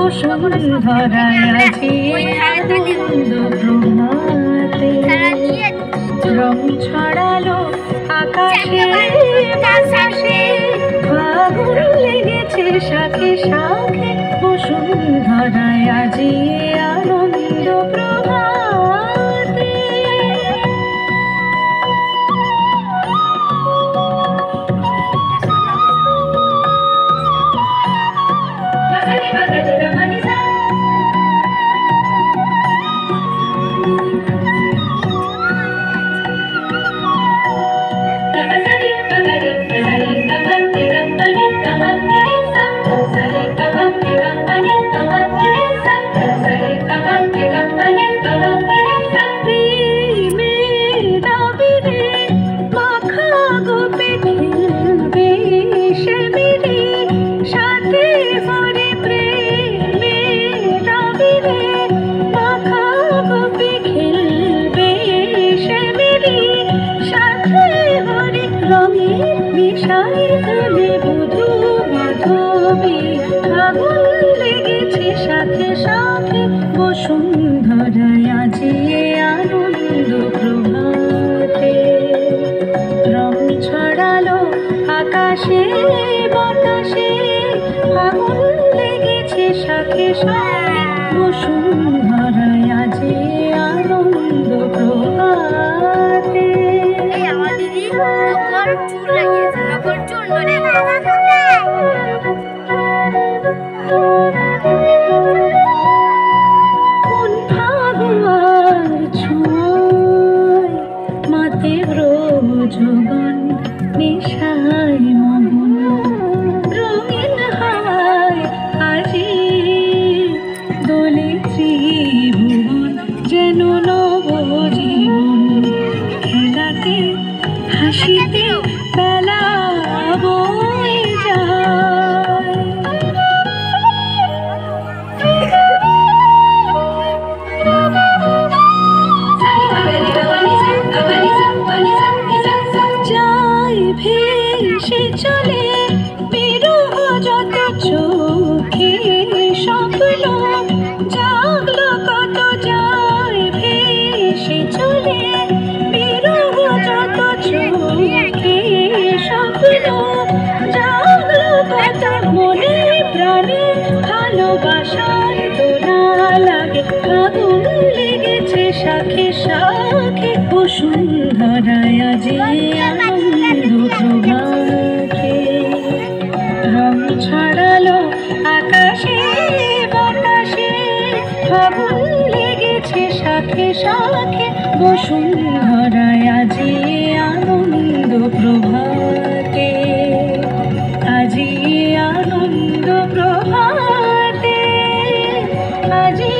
বসুন্ধরায় আজি আনন্দ প্রভাতে রং ছড়ালো আকাশে বাতাসে ফাগুন লেগেছে শাখে শাখে বসুন্ধরায় আজি আনন্দ প্রভাতে। বসুন্ধরায় আজি আনন্দ প্রভাতে রং ছড়ালো আকাশে বাতাসে ফাগুন লেগেছে শাখে শাখে বসুন্ধরায় আজি আনন্দ প্রভাতে। আমার দিদি চুল লাগিয়েছে চুল মানে যৌবন নেশায় মগন রঙিন হাওয়ায় আজি দোলে ত্রিভুবন যেন নবজীবন খেলাতে হাসিতে বেলা বয়ে যায়। ভেসে চলে বিরহ যত চোখে স্বপ্ন জাগলো কত যায় ভেসে চলে বিরহ যত চোখে স্বপ্ন জাগলো কত মনে প্রাণে ভালোবাসার তোলা লাগে ফাগুন লেগেছে শাখে শাখে বসুন্ধরায় আজি আনন্দ প্রভাতে রং ছড়ালো আকাশে বাতাসে ফাগুন লেগেছে শাখে শাখে বসুন্ধরায় আজি আনন্দ প্রভাতে আজি আনন্দ প্রভাতে আজি